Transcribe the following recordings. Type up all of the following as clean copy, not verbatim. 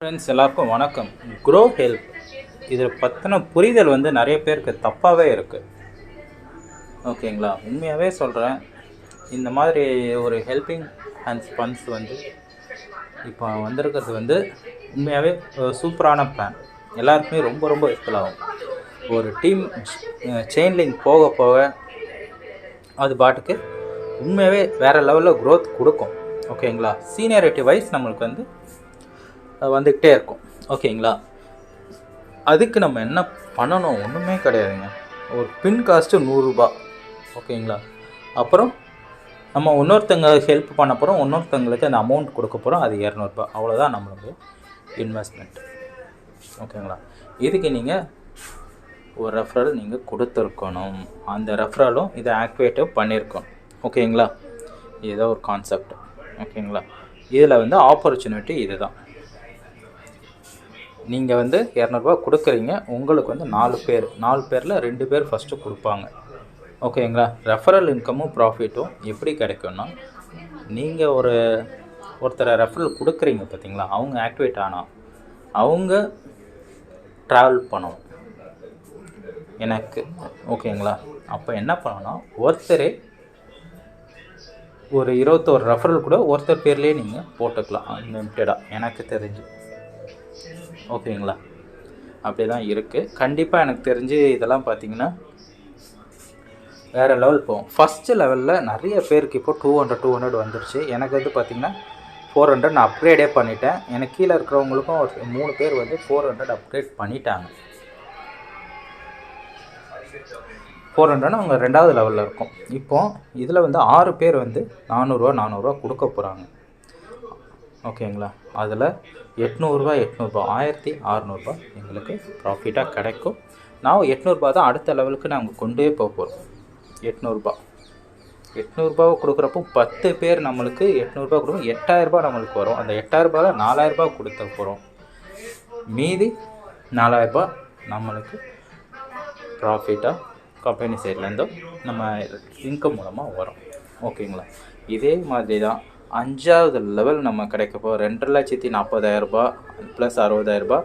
Friends எல்லாருக்கும் வணக்கம். Grow help இதில் பற்றின புரிதல் நிறைய பேருக்கு தப்பாகவே இருக்குது. ஓகேங்களா, உண்மையாகவே சொல்கிறேன். இந்த மாதிரி ஒரு ஹெல்பிங் ஹேண்ட்ஸ் ஃபண்ட்ஸ் இப்போ வந்திருக்கிறது உண்மையாகவே சூப்பரான பிளான். எல்லாருக்குமே ரொம்ப ரொம்ப யூஸ்ஃபுல் ஆகும். ஒரு டீம் செயின் லிங்க் போக போக அது பாட்டுக்கு உண்மையாகவே வேறு லெவலில் க்ரோத் கொடுக்கும். ஓகேங்களா, சீனியாரிட்டி வைஸ் நம்மளுக்கு வந்துக்கிட்டே இருக்கும். ஓகேங்களா, அதுக்கு நம்ம என்ன பண்ணணும்? ஒன்றுமே கிடையாதுங்க. ஒரு பின் காஸ்ட்டு 100 ரூபா. ஓகேங்களா, அப்புறம் நம்ம இன்னொருத்தங்க ஹெல்ப் பண்ண போகிறோம், இன்னொருத்தங்களுக்கு அந்த அமௌண்ட் கொடுக்க போகிறோம், அது 200 ரூபா. அவ்வளோதான் நம்மளுக்கு இன்வெஸ்ட்மெண்ட். ஓகேங்களா, இதுக்கு நீங்கள் ஒரு ரெஃபரல் நீங்கள் கொடுத்துருக்கணும். அந்த ரெஃபரலும் இதை ஆக்டிவேட்டிவ் பண்ணியிருக்கணும். ஓகேங்களா, இதுதான் ஒரு கான்செப்ட். ஓகேங்களா, இதில் ஆப்பர்ச்சுனிட்டி இது தான். நீங்கள் 200 ரூபா கொடுக்குறீங்க, உங்களுக்கு 4 பேரில் 2 பேர் ஃபஸ்ட்டு கொடுப்பாங்க. ஓகேங்களா, ரெஃபரல் இன்கமும் ப்ராஃபிட்டும் எப்படி கிடைக்கும்னா, நீங்கள் ஒருத்தரை ரெஃபரல் கொடுக்குறீங்க பார்த்தீங்களா, அவங்க ஆக்டிவேட் ஆனால் அவங்க ட்ராவல் பண்ணணும் எனக்கு. ஓகேங்களா, அப்போ என்ன பண்ணணும், ஒருத்தரே ஒரு 21 ரெஃபரல் கூட ஒருத்தர் பேர்லேயே நீங்கள் போட்டுக்கலாம் அன்லிமிட்டடாக, எனக்கு தெரிஞ்சு. ஓகேங்களா, அப்படி தான் இருக்குது. கண்டிப்பாக எனக்கு தெரிஞ்சு இதெல்லாம் பார்த்திங்கன்னா வேறு லெவல் போகும். ஃபஸ்ட்டு லெவலில் நிறைய பேருக்கு இப்போ 200 வந்துடுச்சு. எனக்கு பார்த்திங்கன்னா 400 நான் அப்கிரேடே பண்ணிட்டேன். எனக்கு கீழே இருக்கிறவங்களுக்கும் ஒரு 3 பேர் 400 அப்கிரேட் பண்ணிட்டாங்க. 400 அவங்க 2வது லெவலில் இருக்கும். இப்போது இதில் 6 பேர் 400 ரூபா கொடுக்க போகிறாங்க. ஓகேங்களா, அதில் 800 ரூபா 1600 எங்களுக்கு ப்ராஃபிட்டாக கிடைக்கும். நான் 800 ரூபா தான் அடுத்த லெவலுக்கு நாங்கள் கொண்டே போக போகிறோம். 800 ரூபாவை கொடுக்குறப்போ 10 பேர் நம்மளுக்கு 800 ரூபா கொடுக்கும், 8000 ரூபா நம்மளுக்கு வரும். அந்த 8000 ரூபாயில் 4000 ரூபா கொடுத்த போகிறோம். மீதி 4000 ரூபா நம்மளுக்கு ப்ராஃபிட்டாக கம்பெனி சைட்லேருந்தும் நம்ம இன்கம் மூலமாக வரும். ஓகேங்களா, இதே மாதிரி தான் 5வது லெவல் நம்ம கிடைக்கப்போ 2,40,000 ரூபா ப்ளஸ் 60,000 ரூபா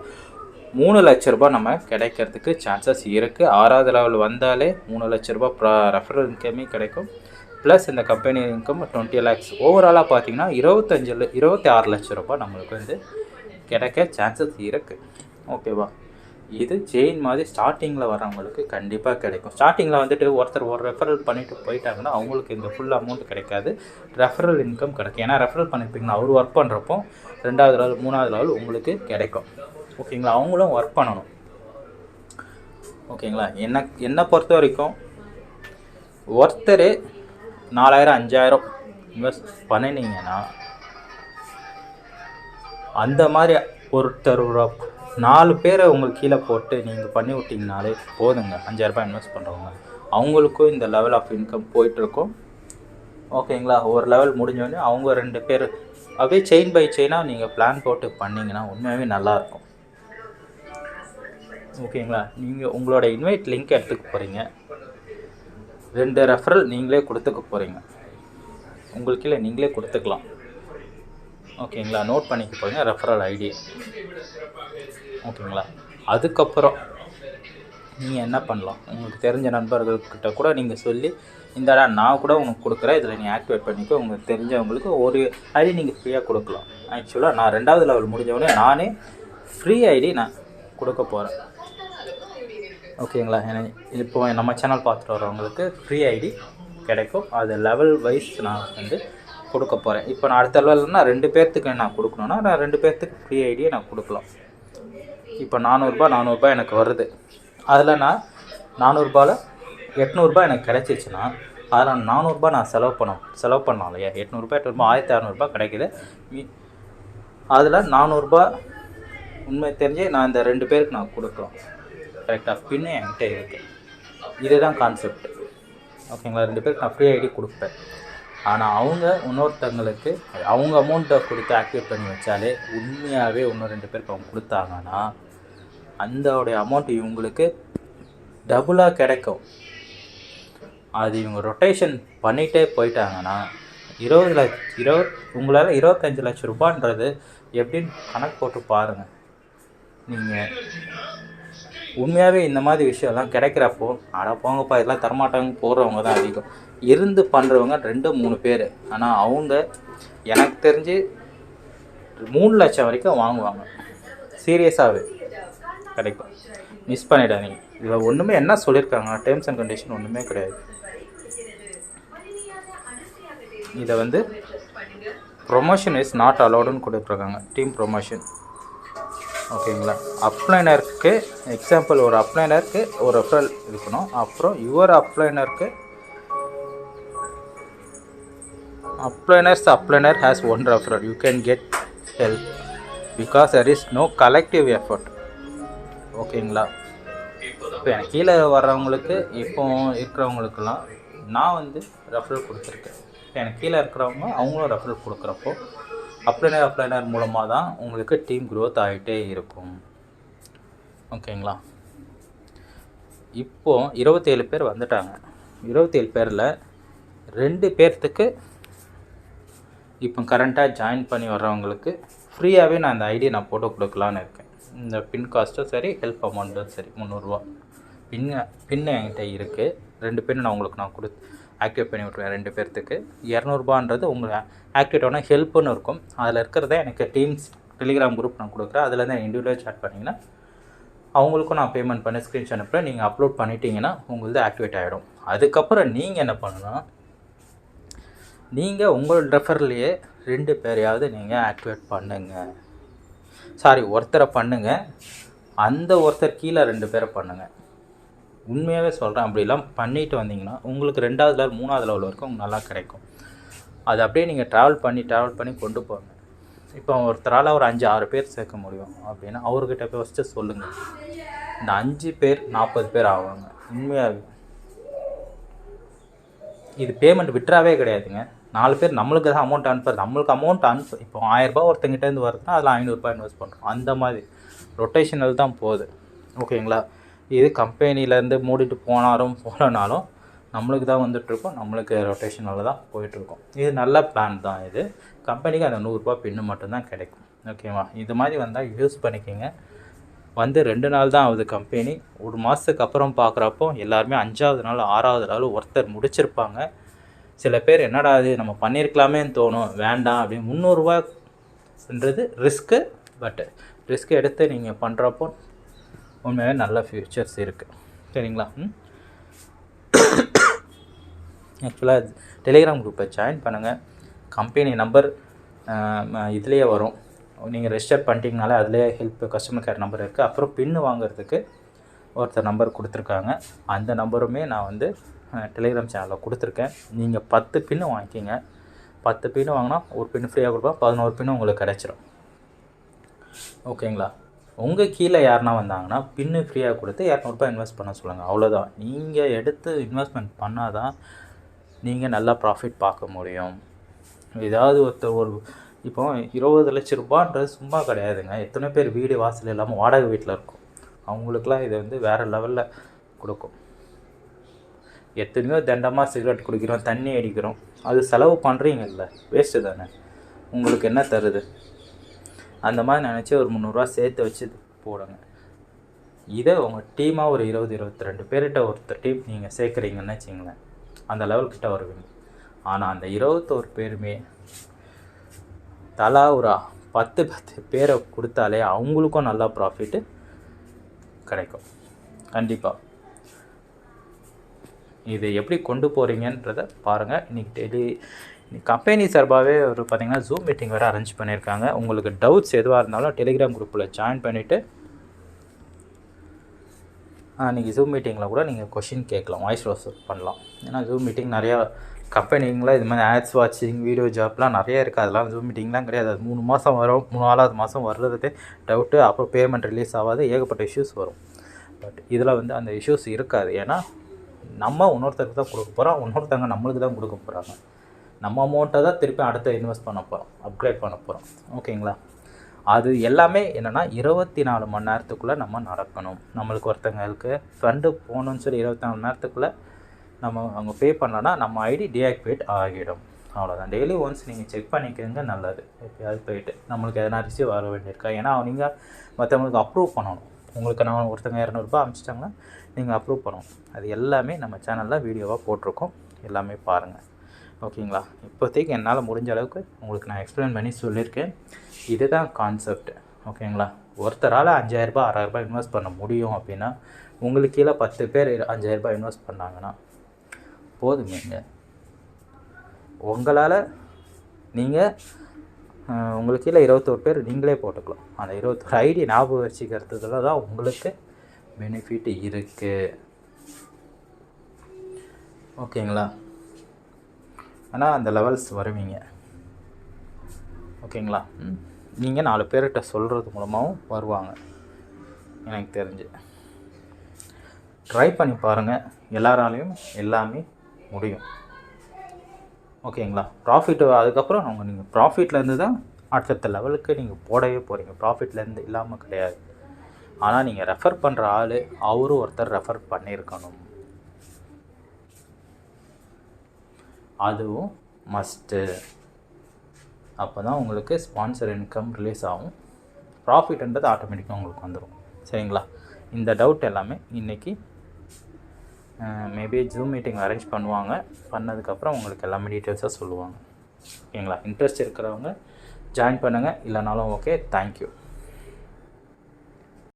3 லட்ச ரூபா நம்ம கிடைக்கிறதுக்கு சான்சஸ் இருக்குது. 6வது லெவல் வந்தாலே 3 லட்ச ரூபா ரெஃபரல் இன்கமே கிடைக்கும். ப்ளஸ் இந்த கம்பெனி இன்கம் 20 லேக்ஸ். ஓவராலாக பார்த்தீங்கன்னா 26 லட்ச ரூபா நம்மளுக்கு கிடைக்க சான்சஸ் இருக்குது. ஓகேவா, இது செயின் மாதிரி ஸ்டார்டிங்கில் வரவங்களுக்கு கண்டிப்பாக கிடைக்கும். ஸ்டார்டிங்கில் ஒருத்தர் ஒரு ரெஃபரல் பண்ணிவிட்டு போயிட்டாங்கன்னா அவங்களுக்கு இந்த ஃபுல் அமௌண்ட் கிடைக்காது, ரெஃபரல் இன்கம் கிடைக்கும். ஏன்னா ரெஃபரல் பண்ணியிருப்பீங்கன்னா அவர் ஒர்க் பண்ணுறப்போ 2வது லெவல் 3வது லெவல் உங்களுக்கு கிடைக்கும். ஓகேங்களா, அவங்களும் ஒர்க் பண்ணணும். ஓகேங்களா, என்னை பொறுத்த வரைக்கும் ஒருத்தர் 4000 5000 இன்வெஸ்ட் பண்ணினீங்கன்னா அந்த மாதிரி ஒருத்தர் 4 பேரை உங்களுக்கு கீழே போட்டு நீங்கள் பண்ணி விட்டிங்கனாலே போதுங்க. 5000 ரூபாய் இன்வெஸ்ட் பண்ணுறவங்க அவங்களுக்கும் இந்த லெவல் ஆஃப் இன்கம் போயிட்டுருக்கும். ஓகேங்களா, ஒரு லெவல் முடிஞ்சோடனே அவங்க 2 பேர் அப்படியே செயின் பை செயினாக நீங்கள் பிளான் போட்டு பண்ணிங்கன்னா உண்மையாகவே நல்லாயிருக்கும். ஓகேங்களா, நீங்கள் உங்களோட இன்வைட் லிங்க் எடுத்துக்க போகிறீங்க, 2 ரெஃபரல் நீங்களே கொடுத்துக்க போகிறீங்க, உங்களுக்கு இல்லை நீங்களே கொடுத்துக்கலாம். ஓகேங்களா, நோட் பண்ணிக்க போகிறீங்க ரெஃபரல் ஐடி. ஓகேங்களா, அதுக்கப்புறம் நீங்கள் என்ன பண்ணலாம், உங்களுக்கு தெரிஞ்ச நண்பர்கள்கிட்ட கூட நீங்கள் சொல்லி இந்தடா நான் கூட உனக்கு கொடுக்குறேன், இதில் நீ ஆக்டிவேட் பண்ணிக்கோ. உங்களுக்கு தெரிஞ்சவங்களுக்கு ஒரு ஐடி நீங்கள் ஃப்ரீயாக கொடுக்கலாம். ஆக்சுவலாக நான் 2வது லெவல் முடிஞ்சவொடனே நானே ஃப்ரீ ஐடி நான் கொடுக்க போகிறேன். ஓகேங்களா, இப்போ நம்ம சேனல் பார்த்துட்டு வரவங்களுக்கு ஃப்ரீ ஐடி கிடைக்கும். அது லெவல் வைஸ் நான் கொடுக்க போகிறேன். இப்போ நான் அடுத்த லெவல்னா 2 பேர்த்துக்கு நான் கொடுக்கணுன்னா நான் 2 பேர்த்துக்கு ஃப்ரீ ஐடியை நான் கொடுக்கலாம். இப்போ 400 ரூபா எனக்கு வருது. அதில் நான் 400 ரூபாயில் 800 ரூபா எனக்கு கிடைச்சிச்சுன்னா அதில் 400 ரூபா நான் செலவு பண்ணலாம் இல்லையா? 800 ரூபா 1600 ரூபா கிடைக்கிது. அதில் 400 ரூபா உண்மை தெரிஞ்சு நான் இந்த 2 பேருக்கு நான் கொடுக்கலாம். கரெக்டாக பின்னே என்கிட்ட இருக்குது. இதுதான் கான்செப்ட். ஓகேங்களா, 2 பேருக்கு நான் ஃப்ரீ ஐடி கொடுப்பேன். ஆனால் அவங்க இன்னொருத்தங்களுக்கு அவங்க அமௌண்ட்டை கொடுத்து ஆக்டிவேட் பண்ணி வச்சாலே உண்மையாகவே இன்னும் 2 பேருக்கு அவங்க கொடுத்தாங்கன்னா அந்தோடைய அமௌண்ட் இவங்களுக்கு டபுளாக கிடைக்கும். அது இவங்க ரொட்டேஷன் பண்ணிகிட்டே போயிட்டாங்கன்னா உங்களால் 25 லட்ச ரூபான்றது எப்படின்னு கணக்கு போட்டு பாருங்கள். நீங்கள் உண்மையாகவே இந்த மாதிரி விஷயம்லாம் கிடைக்கிறப்போ போங்கப்பா இதெல்லாம் தரமாட்டாங்க போடுறவங்க தான் அதிகம். இருந்து பண்ணுறவங்க 2-3 பேர். ஆனால் அவங்க எனக்கு தெரிஞ்சு 3 லட்சம் வரைக்கும் வாங்குவாங்க. சீரியஸாகவே கிடைக்கும். மிஸ் பண்ணிடாதீங்க. இதில் ஒன்றுமே என்ன சொல்லியிருக்காங்க, டேர்ம்ஸ் அண்ட் கண்டிஷன் ஒன்றுமே கிடையாது. இதை வந்து ப்ரொமோஷன் இஸ் நாட் அலோடுன்னு கொடுத்துருக்காங்க. டீம் ப்ரொமோஷன் ஓகேங்களா. அப்ளைனருக்கு எக்ஸாம்பிள், ஒரு அப்ளைனருக்கு ஒரு ரெஃபரல் இருக்கணும். அப்புறம் யுவர் அப்ளைனருக்கு அப்ளைனர் has 1 referral you can get help because there is no collective effort. ஓகேங்களா. இப்போ எனக்கு கீழே வர்றவங்களுக்கு இப்போ இருக்கிறவங்களுக்கெல்லாம் நான் வந்து ரெஃபரல் கொடுத்துருக்கேன். இப்போ எனக்கு கீழே இருக்கிறவங்க அவங்களும் ரெஃபரல் கொடுக்குறப்போ அப்ளைனர் மூலமாக தான் உங்களுக்கு டீம் க்ரோத் ஆகிட்டே இருக்கும். ஓகேங்களா. இப்போது 27 பேர் வந்துட்டாங்க. 27 பேரில் 2 பேர்த்துக்கு இப்போ கரண்ட்டாக ஜாயின் பண்ணி வர்றவங்களுக்கு ஃப்ரீயாகவே நான் அந்த ஐடியை நான் போட்டு கொடுக்கலான்னு இருக்கேன். இந்த பின் காஸ்ட்டும் சரி, ஹெல்ப் அமௌண்ட்டும் சரி, 300 ரூபா பின்னு என்கிட்ட இருக்குது. 2 பின்னு நான் உங்களுக்கு ஆக்டிவேட் பண்ணி விட்ருவேன். 2 பேர்த்துக்கு 200 ரூபான்றது உங்களுக்கு ஆக்டிவேட்டான ஹெல்ப்புன்னு இருக்கும். அதில் இருக்கிறத எனக்கு டீம்ஸ் டெலிகிராம் குரூப் நான் கொடுக்குறேன். அதில் தான் இண்டிவிஜுவலாக சாட் பண்ணிங்கன்னா அவங்களுக்கும் நான் பேமெண்ட் பண்ணி ஸ்க்ரீன்ஷாட் அனுப்புகிறேன். நீங்கள் அப்லோட் பண்ணிட்டீங்கன்னா உங்களுக்கு ஆக்டிவேட் ஆகிடும். அதுக்கப்புறம் நீங்கள் என்ன பண்ணணும், நீங்கள் உங்களோட ரெஃபர்லேயே 2 பேரையாவது நீங்கள் ஆக்டிவேட் பண்ணுங்கள். ஒருத்தரை பண்ணுங்கள். அந்த ஒருத்தர் கீழே 2 பேரை பண்ணுங்கள். உண்மையாகவே சொல்கிறேன். அப்படிலாம் பண்ணிட்டு வந்தீங்கன்னா உங்களுக்கு 2வது லெவல் 3வது லெவல் வரைக்கும் உங்களுக்கு நல்லா கிடைக்கும். அது அப்படியே நீங்கள் ட்ராவல் பண்ணி கொண்டு போங்க. இப்போ ஒருத்தரால் ஒரு 5-6 பேர் சேர்க்க முடியும் அப்படின்னா அவர்கிட்ட போய் ஃபஸ்ட்டு சொல்லுங்கள். இந்த 5 பேர் 40 பேர் ஆவாங்க. உண்மையாகவே இது பேமெண்ட் விட்ராவே கிடையாதுங்க. 4 பேர் நம்மளுக்கு தான் அமௌண்ட் அனுப்புறது. நம்மளுக்கு அமௌண்ட் இப்போ 1000 ரூபா ஒருத்தங்கிட்டேருந்து வருதுன்னா அதில் 500 ரூபாய் இன்வெஸ்ட் பண்ணுறோம். அந்த மாதிரி ரொட்டேஷனல் தான் போகுது. ஓகேங்களா. இது கம்பெனிலேருந்து மூடிட்டு போகலனாலும் நம்மளுக்கு தான் வந்துட்டுருக்கோம். நம்மளுக்கு ரொட்டேஷனில் தான் போயிட்டுருக்கோம். இது நல்ல பிளான் தான். இது கம்பெனிக்கு அந்த 100 ரூபா பின்னு மட்டும்தான் கிடைக்கும். ஓகேவா. இது மாதிரி வந்தால் யூஸ் பண்ணிக்கோங்க. 2 நாள் தான் ஆகுது கம்பெனி. 1 மாதத்துக்கு அப்புறம் பார்க்குறப்போ எல்லாருமே 5வது நாள் 6வது நாள் ஒருத்தர் முடிச்சிருப்பாங்க. சில பேர் என்னடா அது நம்ம பண்ணியிருக்கலாமேன்னு தோணும். வேண்டாம் அப்படின்னு 300 ரூபான்றது ரிஸ்க்கு. பட் ரிஸ்க்கு எடுத்து நீங்கள் பண்ணுறப்போ உண்மையாகவே நல்ல ஃபியூச்சர்ஸ் இருக்குது. சரிங்களா. ஆக்சுவலாக டெலிகிராம் குரூப்பை ஜாயின் பண்ணுங்கள். கம்பெனி நம்பர் இதுலேயே வரும். நீங்கள் ரெஜிஸ்டர் பண்ணிட்டீங்கனாலே அதிலே ஹெல்ப் கஸ்டமர் கேர் நம்பர் இருக்குது. அப்புறம் பின்னு வாங்குறதுக்கு ஒருத்தர் நம்பர் கொடுத்துருக்காங்க. அந்த நம்பருமே நான் வந்து டெலிகிராம் சேனலில் கொடுத்துருக்கேன். நீங்கள் 10 பின்னு வாங்கிக்கிங்க. 10 பின்னு வாங்கினா ஒரு பின்னு ஃப்ரீயாக கொடுப்பேன். 11 பின்னு உங்களுக்கு கிடச்சிரும். ஓகேங்களா. உங்கள் கீழே யாருனா வந்தாங்கன்னா பின்னு ஃப்ரீயாக கொடுத்து 200 ரூபாய் இன்வெஸ்ட் பண்ண சொல்லுங்கள். அவ்வளோதான். நீங்கள் எடுத்து இன்வெஸ்ட்மெண்ட் பண்ணால் தான் நீங்கள் நல்லா ப்ராஃபிட் பார்க்க முடியும். ஏதாவது ஒரு இப்போ 20 லட்ச ரூபான்றது சும்மா கிடையாதுங்க. எத்தனை பேர் வீடு வாசல் இல்லாமல் வாடகை வீட்டில் இருக்கும். அவங்களுக்குலாம் இதை வந்து வேறு லெவலில் கொடுக்கும். எத்தனையோ தண்டமாக சிகரெட் குடிக்கிறோம், தண்ணி அடிக்கிறோம். அது செலவு பண்ணுறீங்கல்ல, வேஸ்ட்டு தானே. உங்களுக்கு என்ன தருது? அந்த மாதிரி நினச்சி ஒரு 300 ரூபா சேர்த்து வச்சு போடுங்க. இதை உங்கள் டீமாக ஒரு 20-22 பேர்கிட்ட ஒருத்தர் டீம் நீங்கள் சேர்க்குறீங்கன்னு வச்சிங்களேன், அந்த லெவல்கிட்ட வருவீங்க. ஆனால் அந்த 21 பேருமே தலா ஒரு 10 பேரை கொடுத்தாலே அவங்களுக்கும் நல்லா ப்ராஃபிட்டு கிடைக்கும். கண்டிப்பாக இது எப்படி கொண்டு போகிறீங்கன்றதை பாருங்கள். இன்றைக்கி கம்பெனி சார்பாகவே ஒரு பார்த்திங்கன்னா ஜூம் மீட்டிங் வேறு அரேஞ்ச் பண்ணியிருக்காங்க. உங்களுக்கு டவுட்ஸ் எதுவாக இருந்தாலும் டெலிகிராம் குரூப்பில் ஜாயின் பண்ணிவிட்டு நீங்கள் ஜூம் மீட்டிங்கில் கூட நீங்கள் கொஷின் கேட்கலாம், வாய்ஸ் ரோஸ் பண்ணலாம். ஏன்னா ஜூம் மீட்டிங் நிறையா கம்பெனிங்களில் இது மாதிரி ஆட்ஸ் வாட்சிங், வீடியோ ஜாப்லாம் நிறைய இருக்குது. அதெல்லாம் ஜூம் மீட்டிங்லாம் கிடையாது. அது 3 மாதம் வரும். 4வது மாதம் வர்றதே டவுட்டு. அப்புறம் பேமெண்ட் ரிலீஸ் ஆகாது, ஏகப்பட்ட இஷ்யூஸ் வரும். பட் இதில் வந்து அந்த இஷ்யூஸ் இருக்காது. ஏன்னா நம்ம இன்னொருத்தருக்கு தான் கொடுக்க போகிறோம், இன்னொருத்தவங்க நம்மளுக்கு தான் கொடுக்க போகிறாங்க. நம்ம அமௌண்ட்டை தான் திருப்பி அடுத்த இன்வெஸ்ட் பண்ண போகிறோம், அப்கிரேட் பண்ண போகிறோம். ஓகேங்களா. அது எல்லாமே என்னென்னா 24 மணி நேரத்துக்குள்ளே நம்ம நடக்கணும். நம்மளுக்கு ஒருத்தங்களுக்கு ஃபண்டு போகணுன்னு சொல்லி 24 மணி நேரத்துக்குள்ளே நம்ம அவங்க பே பண்ணலன்னா நம்ம ஐடி டீஆக்டிவேட் ஆகிடும். அவ்வளோதான். டெய்லி ஒன்ஸ் நீங்கள் செக் பண்ணிக்கோங்க, நல்லது. எப்பயாவது போயிட்டு நம்மளுக்கு எதனா ரிசீவ் வர வேண்டியிருக்கா, ஏன்னா நீங்கள் மற்றவங்களுக்கு அப்ரூவ் பண்ணணும். உங்களுக்கு நான் ஒருத்தங்க ₹200 அனுப்பிச்சிட்டாங்கன்னா நீங்கள் அப்ரூவ் பண்ணணும். அது எல்லாமே நம்ம சேனலில் வீடியோவாக போட்டிருக்கோம், எல்லாமே பாருங்கள். ஓகேங்களா? இப்போதைக்கு என்னால் முடிஞ்ச அளவுக்கு உங்களுக்கு நான் எக்ஸ்பிளைன் பண்ணி சொல்லியிருக்கேன். இதுதான் கான்செப்ட். ஓகேங்களா? ஒருத்தரால் ₹5000 ₹6000 இன்வெஸ்ட் பண்ண முடியும் அப்படின்னா, உங்களுக்கு கீழே 10 பேர் ₹5000 இன்வெஸ்ட் பண்ணாங்கன்னா போதுமேங்க. உங்களால் நீங்கள் உங்களுக்கு கீழே 21 பேர் நீங்களே போட்டுக்கலாம். அந்த 21 ஐடி ஞாபகம் வச்சுக்கிறதுல தான் உங்களுக்கு பெனிஃபிட் இருக்குது. ஓகேங்களா? ஆனால் அந்த லெவல்ஸ் வருவீங்க. ஓகேங்களா? நீங்கள் 4 பேர்கிட்ட சொல்கிறது மூலமாகவும் வருவாங்க எனக்கு தெரிஞ்சு. ட்ரை பண்ணி பாருங்கள், எல்லாராலையும் எல்லாமே முடியும். ஓகேங்களா? ப்ராஃபிட் அதுக்கப்புறம் நீங்கள் ப்ராஃபிட்லேருந்து தான் அடுத்த லெவலுக்கு நீங்கள் போடவே போகிறீங்க. ப்ராஃபிட்லேருந்து இல்லாமல் கிடையாது. ஆனால் நீங்கள் ரெஃபர் பண்ணுற ஆள் அவரும் ஒருத்தர் ரெஃபர் பண்ணியிருக்கணும், அதுவும் மஸ்ட்டு. அப்போ தான் உங்களுக்கு ஸ்பான்சர் இன்கம் ரிலீஸ் ஆகும். ப்ராஃபிட்ன்றது ஆட்டோமேட்டிக்காக உங்களுக்கு வந்துடும். சரிங்களா? இந்த டவுட் எல்லாமே இன்றைக்கி மேபி ஜூம் மீட்டிங் அரேஞ்ச் பண்ணுவாங்க. பண்ணதுக்கப்புறம் உங்களுக்கு எல்லாமே டீட்டெயில்ஸாக சொல்லுவாங்க. ஓகேங்களா? இன்ட்ரெஸ்ட் இருக்கிறவங்க ஜாயின் பண்ணுங்கள், இல்லைனாலும் ஓகே. தேங்க்யூ.